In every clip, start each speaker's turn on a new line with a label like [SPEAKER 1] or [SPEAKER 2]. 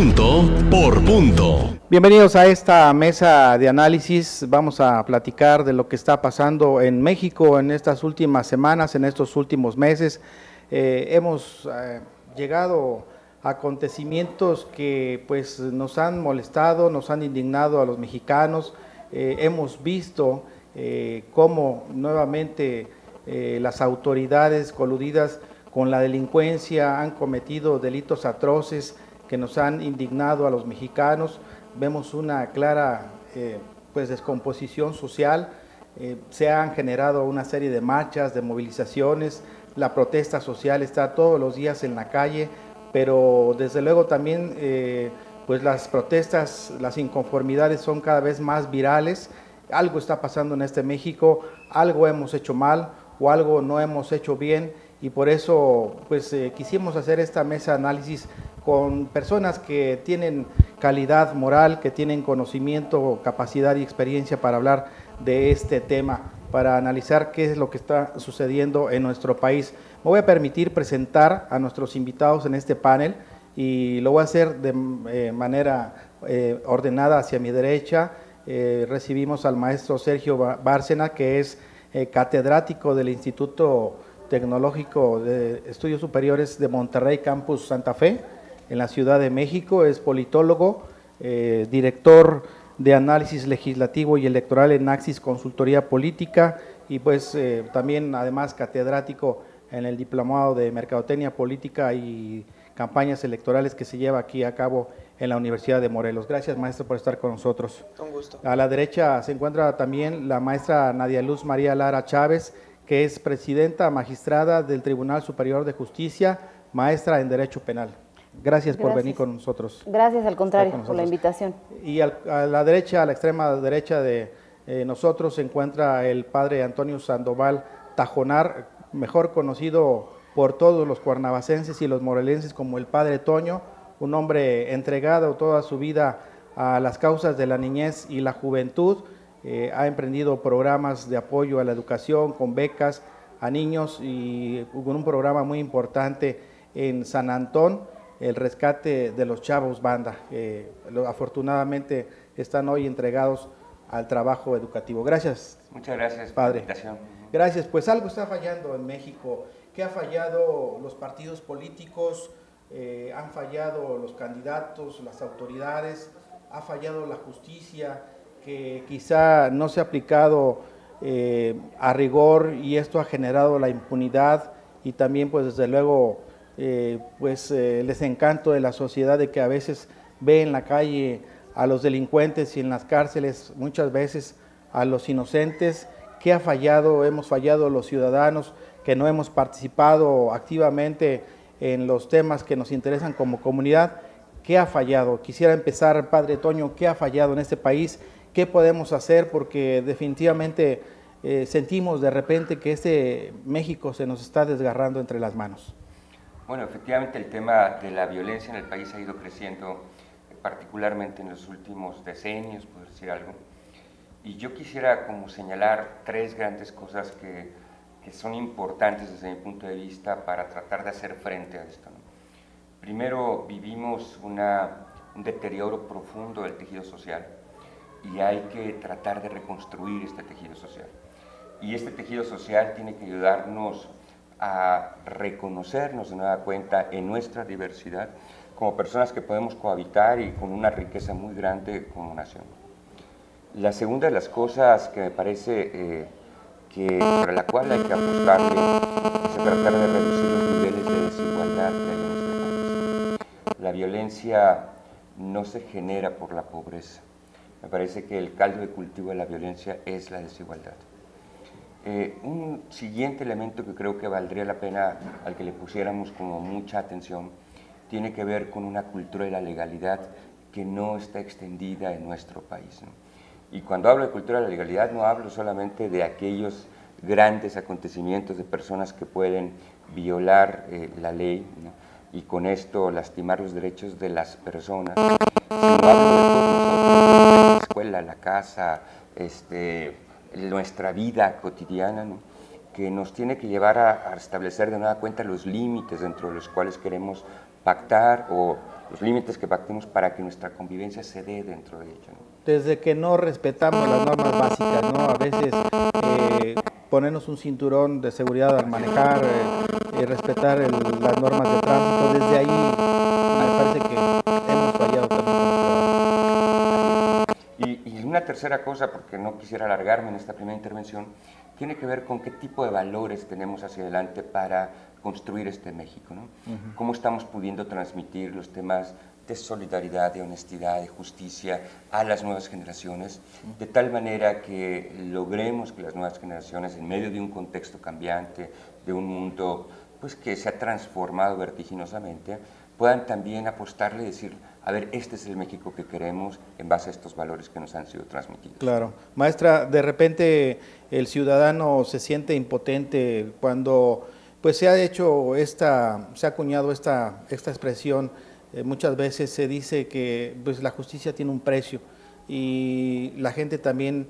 [SPEAKER 1] punto por punto.
[SPEAKER 2] Bienvenidos a esta mesa de análisis. Vamos a platicar de lo que está pasando en México en estas últimas semanas, en estos últimos meses. Hemos llegado a acontecimientos que pues nos han molestado, nos han indignado a los mexicanos. Hemos visto cómo nuevamente las autoridades coludidas con la delincuencia han cometido delitos atroces que nos han indignado a los mexicanos. Vemos una clara pues descomposición social. Se han generado una serie de marchas, de movilizaciones. La protesta social está todos los días en la calle, pero desde luego también pues las protestas, las inconformidades son cada vez más virales. Algo está pasando en este México, algo hemos hecho mal o algo no hemos hecho bien, y por eso pues quisimos hacer esta mesa de análisis con personas que tienen calidad moral, que tienen conocimiento, capacidad y experiencia para hablar de este tema, para analizar qué es lo que está sucediendo en nuestro país. Me voy a permitir presentar a nuestros invitados en este panel y lo voy a hacer de manera ordenada. Hacia mi derecha recibimos al maestro Sergio Bárcena, que es catedrático del Instituto Tecnológico de Estudios Superiores de Monterrey, Campus Santa Fe, en la Ciudad de México. Es politólogo, director de análisis legislativo y electoral en Axis Consultoría Política, y pues también además catedrático en el Diplomado de Mercadotecnia Política y Campañas Electorales que se lleva aquí a cabo en la Universidad de Morelos. Gracias, maestro, por estar con nosotros.
[SPEAKER 3] Un gusto.
[SPEAKER 2] A la derecha se encuentra también la maestra Nadia Luz María Lara Chávez, que es presidenta magistrada del Tribunal Superior de Justicia, maestra en Derecho Penal. Gracias por venir con nosotros.
[SPEAKER 4] Gracias, al contrario, por la invitación.
[SPEAKER 2] Y a la derecha, a la extrema derecha de nosotros, se encuentra el padre Antonio Sandoval Tajonar, mejor conocido por todos los cuernavacenses y los morelenses como el padre Toño, un hombre entregado toda su vida a las causas de la niñez y la juventud. Ha emprendido programas de apoyo a la educación con becas a niños y con un programa muy importante en San Antón, el rescate de los chavos banda. Afortunadamente están hoy entregados al trabajo educativo. Gracias.
[SPEAKER 3] Muchas gracias,
[SPEAKER 2] padre.
[SPEAKER 3] Por la invitación.
[SPEAKER 2] Gracias. Pues algo está fallando en México. ¿Qué ha fallado? Los partidos políticos, han fallado los candidatos, las autoridades, ha fallado la justicia, que quizá no se ha aplicado a rigor, y esto ha generado la impunidad y también pues desde luego el desencanto de la sociedad, de que a veces ve en la calle a los delincuentes y en las cárceles muchas veces a los inocentes. ¿Qué ha fallado? Hemos fallado los ciudadanos que no hemos participado activamente en los temas que nos interesan como comunidad. ¿Qué ha fallado? Quisiera empezar, padre Toño, ¿qué ha fallado en este país? ¿Qué podemos hacer? Porque definitivamente sentimos de repente que este México se nos está desgarrando entre las manos.
[SPEAKER 3] Bueno, efectivamente el tema de la violencia en el país ha ido creciendo, particularmente en los últimos decenios, por decir algo. Y yo quisiera como señalar tres grandes cosas que son importantes desde mi punto de vista para tratar de hacer frente a esto, ¿no? Primero, vivimos un deterioro profundo del tejido social y hay que tratar de reconstruir este tejido social. Y este tejido social tiene que ayudarnos a reconocernos de nueva cuenta en nuestra diversidad como personas que podemos cohabitar y con una riqueza muy grande como nación. La segunda de las cosas que me parece sobre la cual hay que apostarle es tratar de reducir los niveles de desigualdad que hay en este país. La violencia no se genera por la pobreza. Me parece que el caldo de cultivo de la violencia es la desigualdad. Un siguiente elemento que creo que valdría la pena al que le pusiéramos como mucha atención tiene que ver con una cultura de la legalidad que no está extendida en nuestro país, ¿no? Y cuando hablo de cultura de la legalidad no hablo solamente de aquellos grandes acontecimientos de personas que pueden violar la ley, ¿no? Y con esto lastimar los derechos de las personas, sino hablo de todos nosotros, la escuela, la casa, nuestra vida cotidiana, ¿no? Que nos tiene que llevar a establecer de nueva cuenta los límites dentro de los cuales queremos pactar o los límites que pactemos para que nuestra convivencia se dé dentro de ella, ¿no?
[SPEAKER 2] Desde que no respetamos las normas básicas, ¿no? A veces ponernos un cinturón de seguridad al manejar, respetar las normas de tránsito, desde ahí me parece que hemos fallado también como ciudadanos.
[SPEAKER 3] Y una tercera cosa, porque no quisiera alargarme en esta primera intervención, tiene que ver con qué tipo de valores tenemos hacia adelante para construir este México, ¿no? Cómo estamos pudiendo transmitir los temas de solidaridad, de honestidad, de justicia a las nuevas generaciones, de tal manera que logremos que las nuevas generaciones, en medio de un contexto cambiante, de un mundo pues, que se ha transformado vertiginosamente, puedan también apostarle y decir, a ver, este es el México que queremos en base a estos valores que nos han sido transmitidos.
[SPEAKER 2] Claro. Maestra, de repente el ciudadano se siente impotente cuando pues se ha acuñado esta expresión. Muchas veces se dice que pues, la justicia tiene un precio y la gente también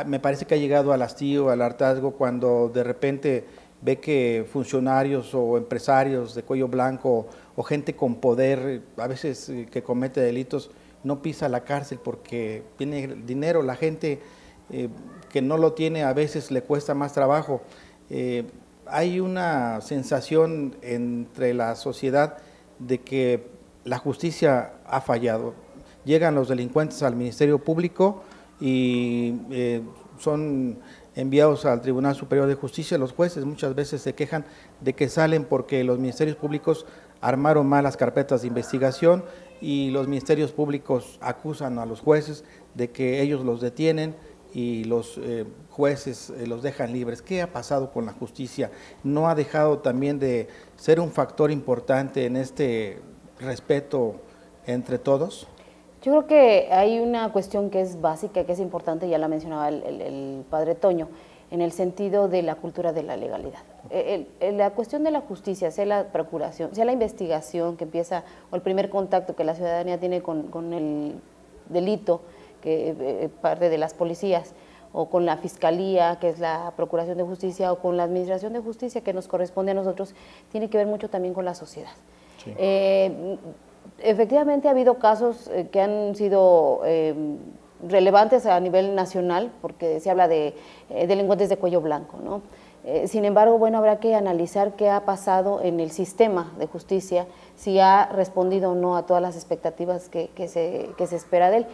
[SPEAKER 2] me parece que ha llegado al hastío, al hartazgo cuando de repente ve que funcionarios o empresarios de cuello blanco o gente con poder, a veces que comete delitos, no pisa la cárcel porque tiene dinero. La gente que no lo tiene a veces le cuesta más trabajo. Hay una sensación entre la sociedad de que la justicia ha fallado. Llegan los delincuentes al Ministerio Público y son enviados al Tribunal Superior de Justicia. Los jueces muchas veces se quejan de que salen porque los ministerios públicos armaron mal las carpetas de investigación y los ministerios públicos acusan a los jueces de que ellos los detienen y los jueces los dejan libres. ¿Qué ha pasado con la justicia? ¿No ha dejado también de ser un factor importante en este respeto entre todos?
[SPEAKER 4] Yo creo que hay una cuestión que es básica, que es importante, ya la mencionaba el padre Toño, en el sentido de la cultura de la legalidad. La cuestión de la justicia, sea la procuración, sea la investigación que empieza, o el primer contacto que la ciudadanía tiene con el delito, que parte de las policías, o con la fiscalía, que es la procuración de justicia, o con la administración de justicia, que nos corresponde a nosotros, tiene que ver mucho también con la sociedad. Sí. Efectivamente ha habido casos que han sido relevantes a nivel nacional, porque se habla de delincuentes de cuello blanco, ¿no? Sin embargo, bueno, habrá que analizar qué ha pasado en el sistema de justicia, si ha respondido o no a todas las expectativas que se espera de él.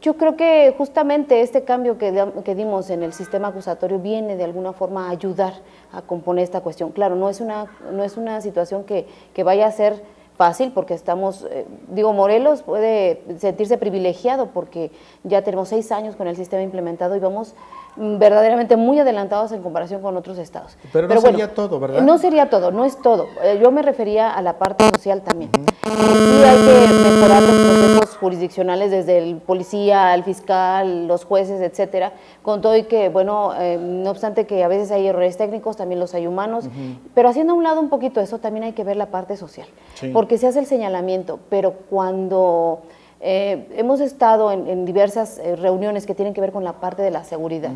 [SPEAKER 4] Yo creo que justamente este cambio que dimos en el sistema acusatorio viene de alguna forma a ayudar a componer esta cuestión. Claro, no es una situación que vaya a ser fácil, porque estamos, Morelos puede sentirse privilegiado porque ya tenemos 6 años con el sistema implementado y vamos verdaderamente muy adelantados en comparación con otros estados.
[SPEAKER 2] Pero no sería todo, ¿verdad?
[SPEAKER 4] No sería todo, no es todo. Yo me refería a la parte social también. Sí hay que mejorar los procesos jurisdiccionales desde el policía, el fiscal, los jueces, etcétera, con todo y que, bueno, no obstante que a veces hay errores técnicos, también los hay humanos, pero haciendo a un lado un poquito eso, también hay que ver la parte social, porque se hace el señalamiento, pero cuando hemos estado en diversas reuniones que tienen que ver con la parte de la seguridad,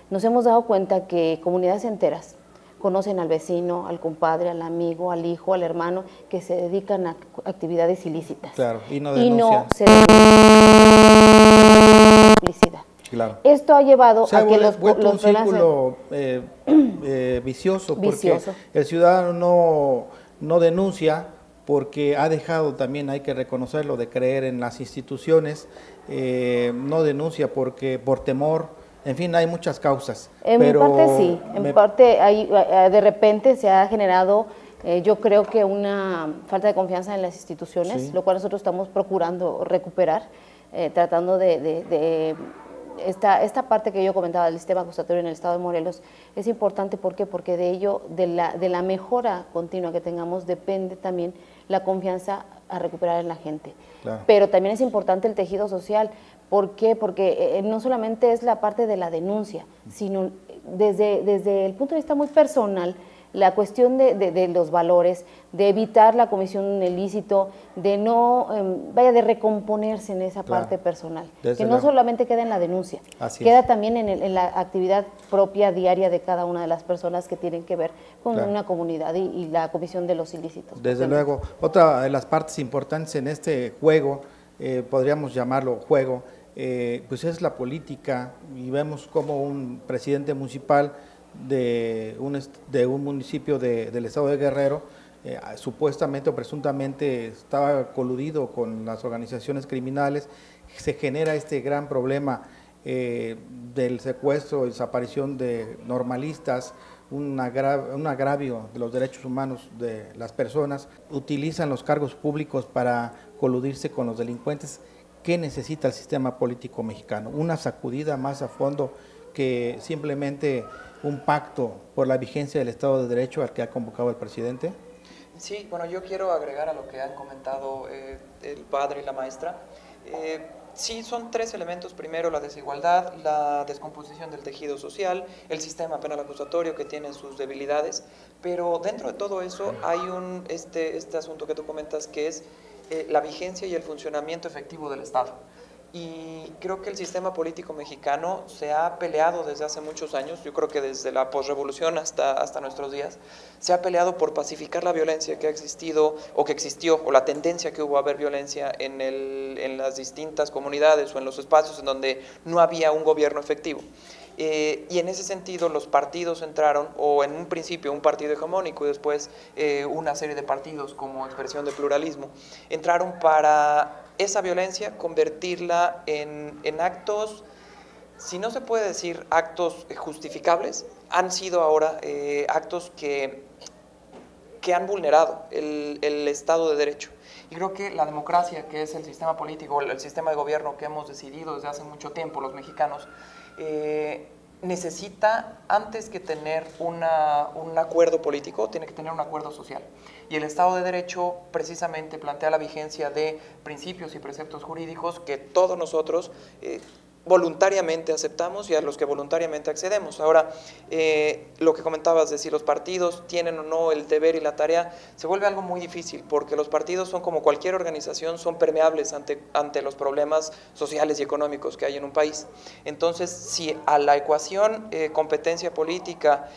[SPEAKER 4] nos hemos dado cuenta que comunidades enteras conocen al vecino, al compadre, al amigo, al hijo, al hermano, que se dedican a actividades ilícitas.
[SPEAKER 2] Claro, y no denuncian.
[SPEAKER 4] Se denuncia. Claro. Esto ha llevado a que los
[SPEAKER 2] un círculo vicioso, porque el ciudadano no denuncia porque ha dejado también, hay que reconocerlo, de creer en las instituciones, no denuncia porque por temor. En fin, hay muchas causas.
[SPEAKER 4] En parte sí, en parte de repente se ha generado, yo creo que una falta de confianza en las instituciones, lo cual nosotros estamos procurando recuperar, tratando de esta parte que yo comentaba del sistema acusatorio en el estado de Morelos es importante. ¿Por qué? Porque de ello, de la mejora continua que tengamos, depende también la confianza a recuperar en la gente. Claro. Pero también es importante el tejido social. ¿Por qué? Porque no solamente es la parte de la denuncia, sino desde el punto de vista muy personal, la cuestión de los valores, de evitar la comisión de un ilícito, de no, de recomponerse en esa parte personal, que no solamente queda en la denuncia, queda también en la actividad propia diaria de cada una de las personas que tienen que ver con una comunidad y la comisión de los ilícitos.
[SPEAKER 2] Desde luego, otra de las partes importantes en este juego, podríamos llamarlo juego, pues es la política, y vemos como un presidente municipal de un municipio del estado de Guerrero, supuestamente o presuntamente estaba coludido con las organizaciones criminales. Se genera este gran problema del secuestro y desaparición de normalistas, un agravio de los derechos humanos de las personas. Utilizan los cargos públicos para coludirse con los delincuentes. ¿Qué necesita el sistema político mexicano? Una sacudida más a fondo que simplemente un pacto por la vigencia del Estado de Derecho al que ha convocado el presidente.
[SPEAKER 5] Sí, bueno, yo quiero agregar a lo que han comentado el padre y la maestra. Sí, son tres elementos. Primero, la desigualdad, la descomposición del tejido social, el sistema penal acusatorio que tiene sus debilidades, pero dentro de todo eso hay este asunto que tú comentas, que es la vigencia y el funcionamiento efectivo del Estado. Y creo que el sistema político mexicano se ha peleado desde hace muchos años, yo creo que desde la posrevolución hasta nuestros días, se ha peleado por pacificar la violencia que ha existido o que existió, o la tendencia que hubo a haber violencia en las distintas comunidades o en los espacios en donde no había un gobierno efectivo. Y en ese sentido los partidos entraron, o en un principio un partido hegemónico y después una serie de partidos como expresión de pluralismo, entraron para esa violencia convertirla en actos, si no se puede decir actos justificables, han sido ahora actos que han vulnerado el Estado de Derecho. Y creo que la democracia, que es el sistema político, el sistema de gobierno que hemos decidido desde hace mucho tiempo los mexicanos, necesita, antes que tener un acuerdo político, tiene que tener un acuerdo social. Y el Estado de Derecho precisamente plantea la vigencia de principios y preceptos jurídicos que todos nosotros voluntariamente aceptamos y a los que voluntariamente accedemos. Ahora, lo que comentabas de si los partidos tienen o no el deber y la tarea, se vuelve algo muy difícil, porque los partidos son como cualquier organización, son permeables ante los problemas sociales y económicos que hay en un país. Entonces, si a la ecuación competencia política,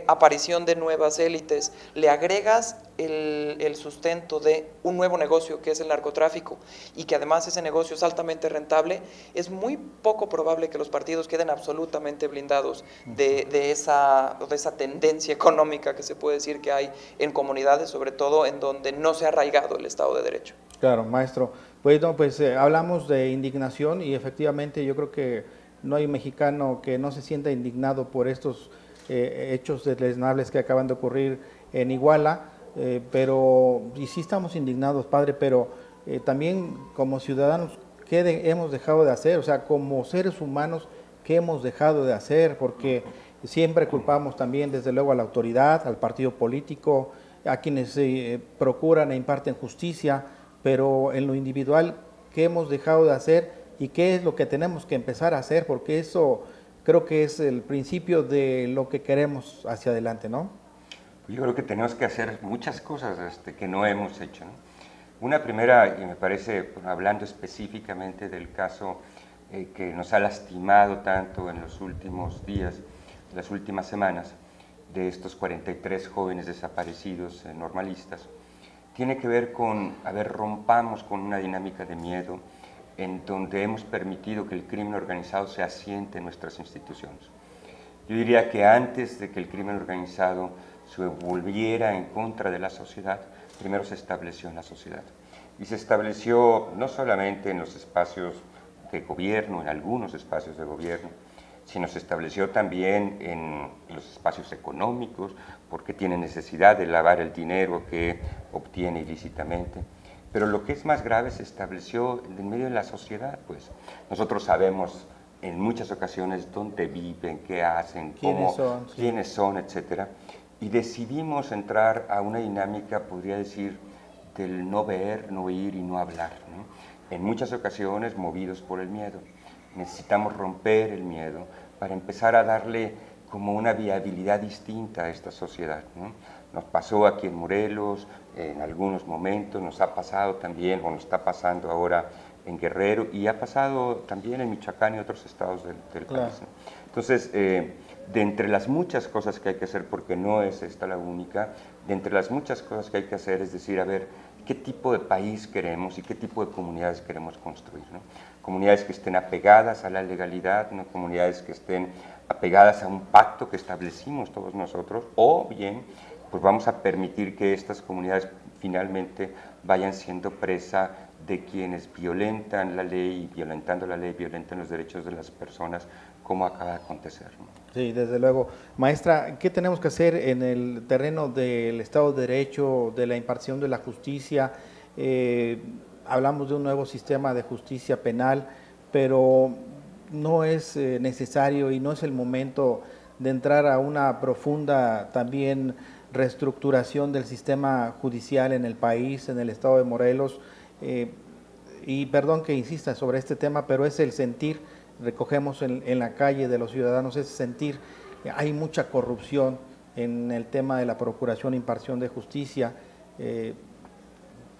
[SPEAKER 5] aparición de nuevas élites, le agregas el sustento de un nuevo negocio que es el narcotráfico, y que además ese negocio es altamente rentable, es muy poco probable que los partidos queden absolutamente blindados de esa tendencia económica que se puede decir que hay en comunidades, sobre todo en donde no se ha arraigado el Estado de Derecho.
[SPEAKER 2] Claro, maestro. Bueno, pues hablamos de indignación, y efectivamente yo creo que no hay mexicano que no se sienta indignado por estos hechos deleznables que acaban de ocurrir en Iguala. Pero, y sí estamos indignados, padre, pero también como ciudadanos, ¿qué hemos dejado de hacer? O sea, como seres humanos, ¿qué hemos dejado de hacer? Porque siempre culpamos también, desde luego, a la autoridad, al partido político, a quienes procuran e imparten justicia, pero en lo individual, ¿qué hemos dejado de hacer y qué es lo que tenemos que empezar a hacer? Porque eso creo que es el principio de lo que queremos hacia adelante, ¿no?
[SPEAKER 3] Yo creo que tenemos que hacer muchas cosas que no hemos hecho, ¿no? Una primera, y me parece, hablando específicamente del caso que nos ha lastimado tanto en los últimos días, las últimas semanas, de estos 43 jóvenes desaparecidos normalistas, tiene que ver con, rompamos con una dinámica de miedo en donde hemos permitido que el crimen organizado se asiente en nuestras instituciones. Yo diría que antes de que el crimen organizado se volviera en contra de la sociedad, primero se estableció en la sociedad. Y se estableció no solamente en los espacios de gobierno, en algunos espacios de gobierno, sino se estableció también en los espacios económicos, porque tiene necesidad de lavar el dinero que obtiene ilícitamente. Pero lo que es más grave, se estableció en medio de la sociedad, pues. Nosotros sabemos en muchas ocasiones dónde viven, qué hacen, quiénes son, etcétera. Y decidimos entrar a una dinámica, podría decir, del no ver, no oír y no hablar, ¿no? En muchas ocasiones movidos por el miedo. Necesitamos romper el miedo para empezar a darle como una viabilidad distinta a esta sociedad, ¿no? Nos pasó aquí en Morelos, en algunos momentos, nos ha pasado también, o nos está pasando ahora en Guerrero, y ha pasado también en Michoacán y otros estados del país, ¿no? Entonces, de entre las muchas cosas que hay que hacer, porque no es esta la única, de entre las muchas cosas que hay que hacer es decir, a ver, ¿qué tipo de país queremos y qué tipo de comunidades queremos construir, ¿no? Comunidades que estén apegadas a la legalidad, ¿no? Comunidades que estén apegadas a un pacto que establecimos todos nosotros, o bien, pues vamos a permitir que estas comunidades finalmente vayan siendo presa de quienes violentan la ley, y violentando la ley, violentan los derechos de las personas, como acaba de acontecer, ¿no?
[SPEAKER 2] Sí, desde luego. Maestra, ¿qué tenemos que hacer en el terreno del Estado de Derecho, de la impartición de la justicia? Hablamos de un nuevo sistema de justicia penal, pero no es necesario y no es el momento de entrar a una profunda también reestructuración del sistema judicial en el país, en el estado de Morelos. Y perdón que insista sobre este tema, pero es el sentir, recogemos en la calle de los ciudadanos, ese sentir. Hay mucha corrupción en el tema de la procuración e impartición de justicia.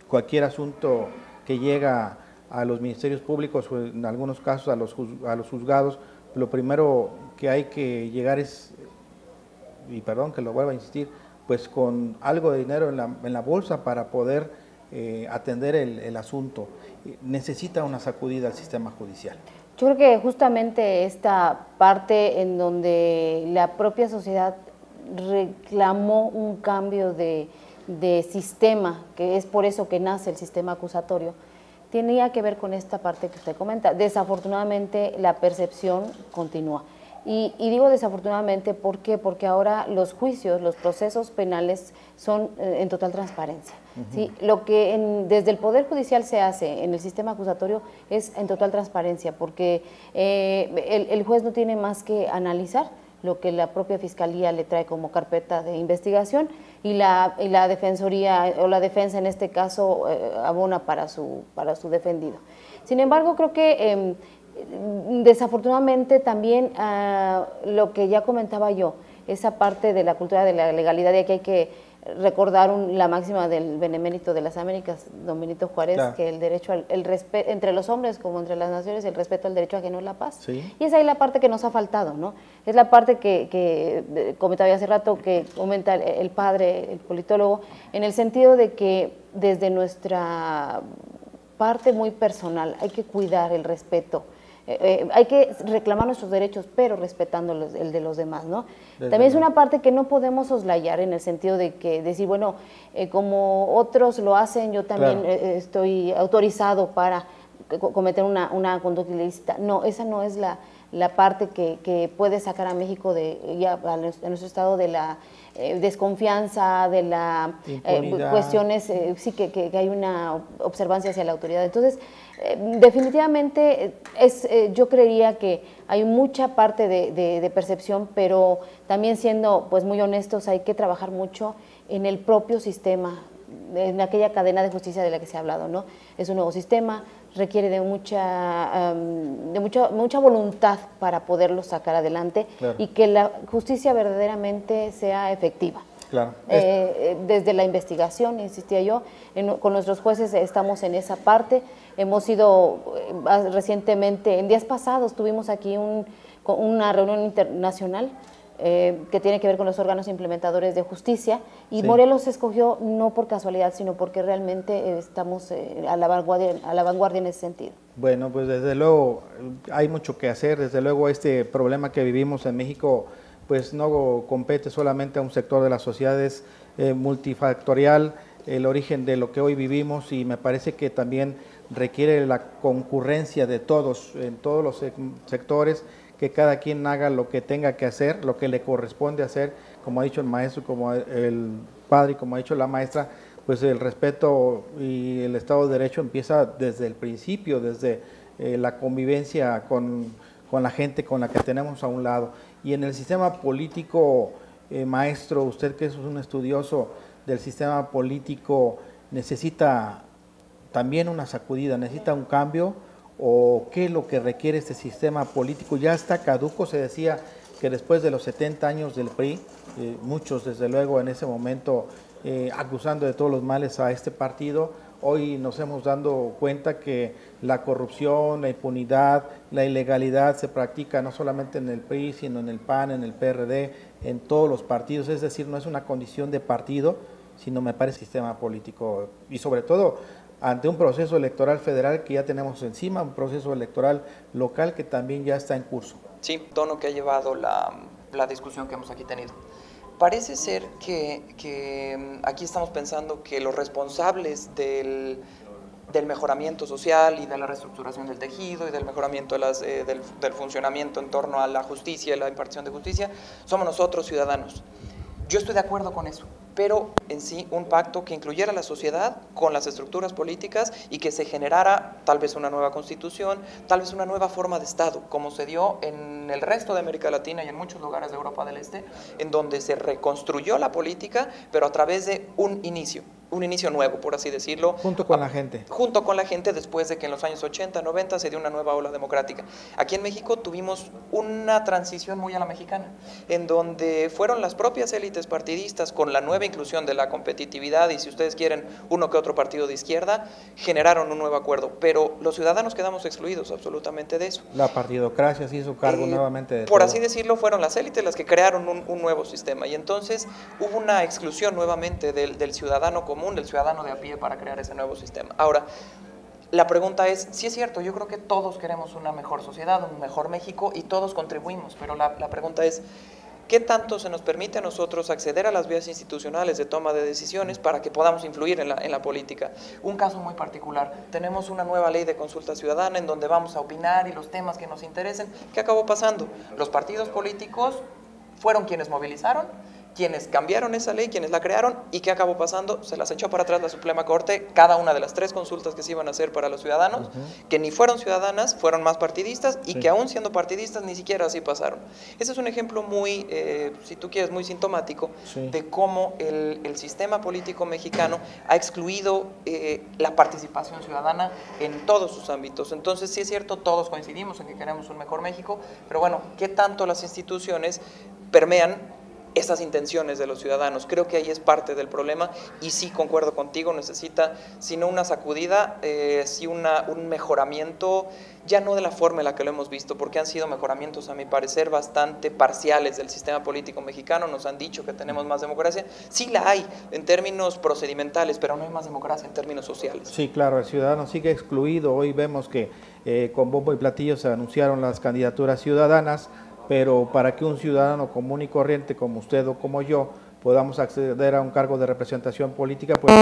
[SPEAKER 2] Cualquier asunto que llega a los ministerios públicos o en algunos casos a los juzgados, lo primero que hay que llegar es, y perdón que lo vuelva a insistir, pues con algo de dinero en la bolsa para poder atender el asunto. Necesita una sacudida al sistema judicial.
[SPEAKER 4] Yo creo que justamente esta parte en donde la propia sociedad reclamó un cambio de sistema, que es por eso que nace el sistema acusatorio, tenía que ver con esta parte que usted comenta. Desafortunadamente la percepción continúa. Y digo desafortunadamente, ¿por qué? Porque ahora los juicios, los procesos penales son en total transparencia. ¿Sí? Lo que desde el Poder Judicial se hace en el sistema acusatorio es en total transparencia, porque el juez no tiene más que analizar lo que la propia Fiscalía le trae como carpeta de investigación y la Defensoría, o la defensa en este caso, abona para su defendido. Sin embargo, creo que desafortunadamente también lo que ya comentaba yo, esa parte de la cultura de la legalidad, y aquí hay que recordar la máxima del Benemérito de las Américas, don Benito Juárez, claro, que el derecho entre los hombres como entre las naciones, el respeto al derecho ajeno es la paz. Sí. Y es ahí la parte que nos ha faltado, ¿no? Es la parte que comentaba hace rato, que comenta el padre, el politólogo, en el sentido de que desde nuestra parte muy personal hay que cuidar el respeto. Hay que reclamar nuestros derechos, pero respetando el de los demás, ¿no? También es una parte que no podemos soslayar, en el sentido de que decir, bueno, como otros lo hacen, yo también, claro, estoy autorizado para cometer una conducta ilícita. No, esa no es la parte que puede sacar a México a nuestro estado de la desconfianza, de la cuestiones, sí, que hay una observancia hacia la autoridad. Entonces, definitivamente yo creería que hay mucha parte de percepción, pero también siendo pues muy honestos, hay que trabajar mucho en el propio sistema, en aquella cadena de justicia de la que se ha hablado, ¿no? Es un nuevo sistema, requiere de mucha voluntad para poderlo sacar adelante, claro, y que la justicia verdaderamente sea efectiva. Claro. Desde la investigación, insistía yo, con nuestros jueces estamos en esa parte. Hemos ido recientemente, en días pasados tuvimos aquí una reunión internacional que tiene que ver con los órganos implementadores de justicia, y sí, Morelos se escogió no por casualidad, sino porque realmente estamos a la vanguardia en ese sentido. Bueno, pues desde luego hay mucho que hacer. Desde luego este problema que vivimos en México pues no compete solamente a un sector de la sociedad, es multifactorial el origen de lo que hoy vivimos, y me parece que también requiere la concurrencia de todos, en todos los sectores, que cada quien haga lo que tenga que hacer, lo que le corresponde hacer, como ha dicho el maestro, como el padre y como ha dicho la maestra, pues el respeto y el Estado de Derecho empieza desde el principio, desde la convivencia con la gente con la que tenemos a un lado. Y en el sistema político, maestro, usted que es un estudioso del sistema político, ¿necesita también una sacudida, necesita un cambio? ¿O qué es lo que requiere este sistema político? Ya está caduco, se decía
[SPEAKER 2] que después de los 70 años del PRI, muchos desde luego en ese momento acusando de todos los males a este partido, hoy nos hemos dado cuenta que la corrupción, la impunidad, la ilegalidad se practica no solamente en el PRI, sino en el PAN, en el PRD, en todos los partidos, es decir, no es una condición de partido, sino me parece sistema político y sobre todo ante un proceso electoral federal que ya tenemos encima, un proceso electoral local que también ya está en curso.
[SPEAKER 5] Sí, tono que ha llevado la discusión que hemos aquí tenido. Parece ser que aquí estamos pensando que los responsables del mejoramiento social y de la reestructuración del tejido y del mejoramiento del funcionamiento en torno a la justicia y la impartición de justicia somos nosotros, ciudadanos. Yo estoy de acuerdo con eso, pero en sí un pacto que incluyera a la sociedad con las estructuras políticas y que se generara tal vez una nueva constitución, tal vez una nueva forma de Estado, como se dio en el resto de América Latina y en muchos lugares de Europa del Este, en donde se reconstruyó la política, pero a través de un inicio nuevo, por así decirlo.
[SPEAKER 2] Junto con la gente.
[SPEAKER 5] Junto con la gente, después de que en los años 80, 90 se dio una nueva ola democrática. Aquí en México tuvimos una transición muy a la mexicana, en donde fueron las propias élites partidistas, con la nueva inclusión de la competitividad y, si ustedes quieren, uno que otro partido de izquierda, generaron un nuevo acuerdo, pero los ciudadanos quedamos excluidos absolutamente de eso.
[SPEAKER 2] La partidocracia se hizo cargo nuevamente de
[SPEAKER 5] por
[SPEAKER 2] todo.
[SPEAKER 5] así decirlo, fueron las élites las que crearon un nuevo sistema, y entonces hubo una exclusión nuevamente del ciudadano común, del ciudadano de a pie, para crear ese nuevo sistema. Ahora, la pregunta es, sí es cierto, yo creo que todos queremos una mejor sociedad, un mejor México, y todos contribuimos, pero la pregunta es, ¿qué tanto se nos permite a nosotros acceder a las vías institucionales de toma de decisiones para que podamos influir en la política? Un caso muy particular, tenemos una nueva ley de consulta ciudadana en donde vamos a opinar y los temas que nos interesen. ¿Qué acabó pasando? Los partidos políticos fueron quienes movilizaron, quienes cambiaron esa ley, quienes la crearon, y ¿qué acabó pasando? Se las echó para atrás la Suprema Corte, cada una de las 3 consultas que se iban a hacer para los ciudadanos, que ni fueron ciudadanas, fueron más partidistas, y que aún siendo partidistas ni siquiera así pasaron. Ese es un ejemplo muy, si tú quieres, muy sintomático de cómo el sistema político mexicano ha excluido la participación ciudadana en todos sus ámbitos. Entonces, sí es cierto, todos coincidimos en que queremos un mejor México, pero bueno, ¿qué tanto las instituciones permean esas intenciones de los ciudadanos? Creo que ahí es parte del problema, y sí concuerdo contigo, necesita, si no una sacudida, sí un mejoramiento, ya no de la forma en la que lo hemos visto, porque han sido mejoramientos, a mi parecer, bastante parciales del sistema político mexicano. Nos han dicho que tenemos más democracia, sí la hay en términos procedimentales, pero no hay más democracia en términos sociales.
[SPEAKER 2] Sí, claro, el ciudadano sigue excluido. Hoy vemos que con bombo y platillo se anunciaron las candidaturas ciudadanas, pero para que un ciudadano común y corriente como usted o como yo podamos acceder a un cargo de representación política, pues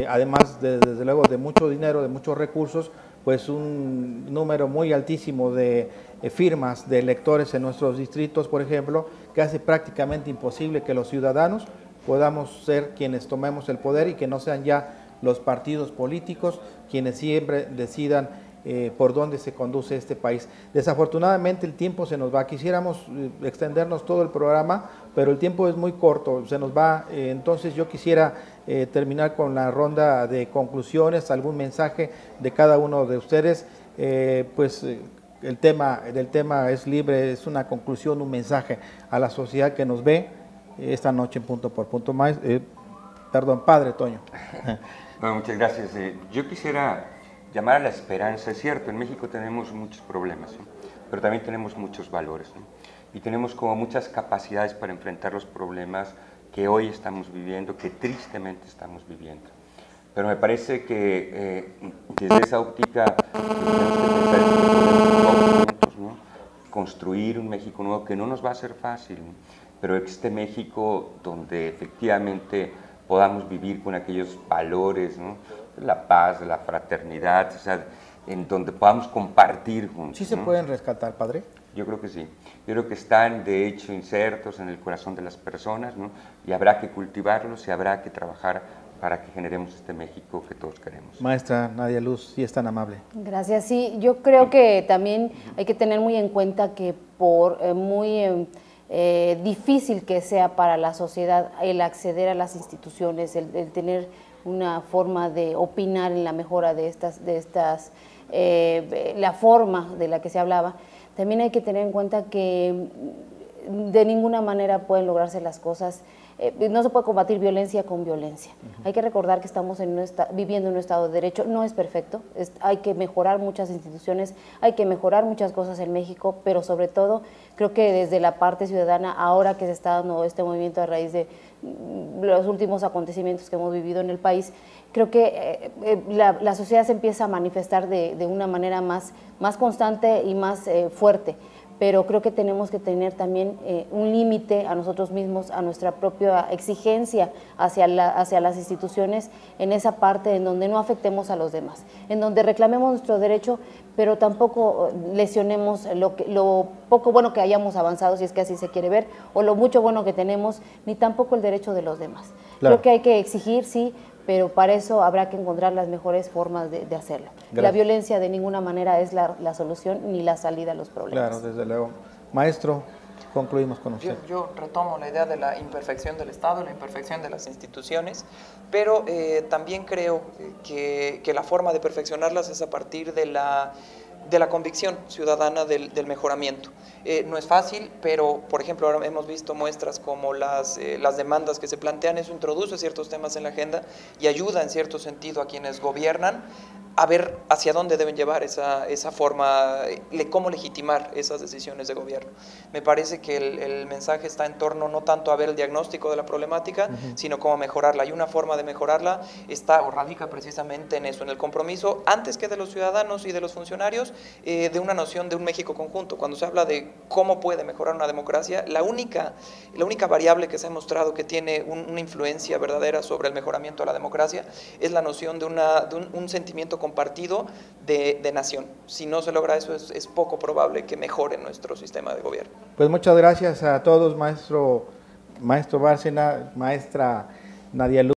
[SPEAKER 2] además desde luego de mucho dinero, de muchos recursos, pues un número muy altísimo de firmas de electores en nuestros distritos, por ejemplo, que hace prácticamente imposible que los ciudadanos podamos ser quienes tomemos el poder y que no sean ya los partidos políticos quienes siempre decidan por dónde se conduce este país. Desafortunadamente el tiempo se nos va, quisiéramos extendernos todo el programa, pero el tiempo es muy corto, se nos va, entonces yo quisiera terminar con la ronda de conclusiones, algún mensaje de cada uno de ustedes, el tema es libre, es una conclusión, un mensaje a la sociedad que nos ve esta noche en Punto por Punto. Padre Toño.
[SPEAKER 3] Bueno, muchas gracias. Yo quisiera llamar a la esperanza. Es cierto, en México tenemos muchos problemas, ¿sí? Pero también tenemos muchos valores, ¿sí? Y tenemos como muchas capacidades para enfrentar los problemas que hoy estamos viviendo, que tristemente estamos viviendo. Pero me parece que desde esa óptica tenemos que pensar en que podemos juntos, ¿no? Construir un México nuevo que no nos va a ser fácil, ¿no? Pero este México donde efectivamente podamos vivir con aquellos valores, ¿no? La paz, la fraternidad, o sea, en donde podamos compartir juntos.
[SPEAKER 2] ¿Sí se pueden rescatar, padre?
[SPEAKER 3] Yo creo que sí. Yo creo que están, de hecho, insertos en el corazón de las personas, ¿no? Y habrá que cultivarlos y habrá que trabajar para que generemos este México que todos queremos.
[SPEAKER 2] Maestra Nadia Luz, si es tan amable.
[SPEAKER 4] Gracias. Sí, yo creo que también hay que tener muy en cuenta que por muy difícil que sea para la sociedad el acceder a las instituciones, el tener una forma de opinar en la mejora de la forma de la que se hablaba, también hay que tener en cuenta que de ninguna manera pueden lograrse las cosas. No se puede combatir violencia con violencia. Hay que recordar que estamos viviendo en un Estado de Derecho, no es perfecto, hay que mejorar muchas instituciones, hay que mejorar muchas cosas en México, pero sobre todo creo que desde la parte ciudadana, ahora que se está dando este movimiento a raíz de los últimos acontecimientos que hemos vivido en el país, creo que la sociedad se empieza a manifestar de una manera más constante y más fuerte. Pero creo que tenemos que tener también un límite a nosotros mismos, a nuestra propia exigencia hacia las instituciones, en esa parte en donde no afectemos a los demás, en donde reclamemos nuestro derecho, pero tampoco lesionemos lo poco bueno que hayamos avanzado, si es que así se quiere ver, o lo mucho bueno que tenemos, ni tampoco el derecho de los demás. Claro. Creo que hay que exigir, sí, pero para eso habrá que encontrar las mejores formas de hacerlo. Gracias. La violencia de ninguna manera es la solución ni la salida a los problemas.
[SPEAKER 2] Claro, desde luego. Maestro, concluimos con usted.
[SPEAKER 5] Yo retomo la idea de la imperfección del Estado, la imperfección de las instituciones, pero también creo que la forma de perfeccionarlas es a partir de la convicción ciudadana del mejoramiento. No es fácil, pero por ejemplo ahora hemos visto muestras como las demandas que se plantean, eso introduce ciertos temas en la agenda y ayuda en cierto sentido a quienes gobiernan a ver hacia dónde deben llevar esa forma, cómo legitimar esas decisiones de gobierno. Me parece que el mensaje está en torno no tanto a ver el diagnóstico de la problemática, sino cómo mejorarla. Y una forma de mejorarla radica precisamente en eso, en el compromiso, antes que de los ciudadanos y de los funcionarios, de una noción de un México conjunto. Cuando se habla de cómo puede mejorar una democracia, la única variable que se ha mostrado que tiene una influencia verdadera sobre el mejoramiento de la democracia es la noción de un sentimiento compartido de nación. Si no se logra eso, es poco probable que mejore nuestro sistema de gobierno.
[SPEAKER 2] Pues muchas gracias a todos, maestro Bárcena, maestra Nadia Luz.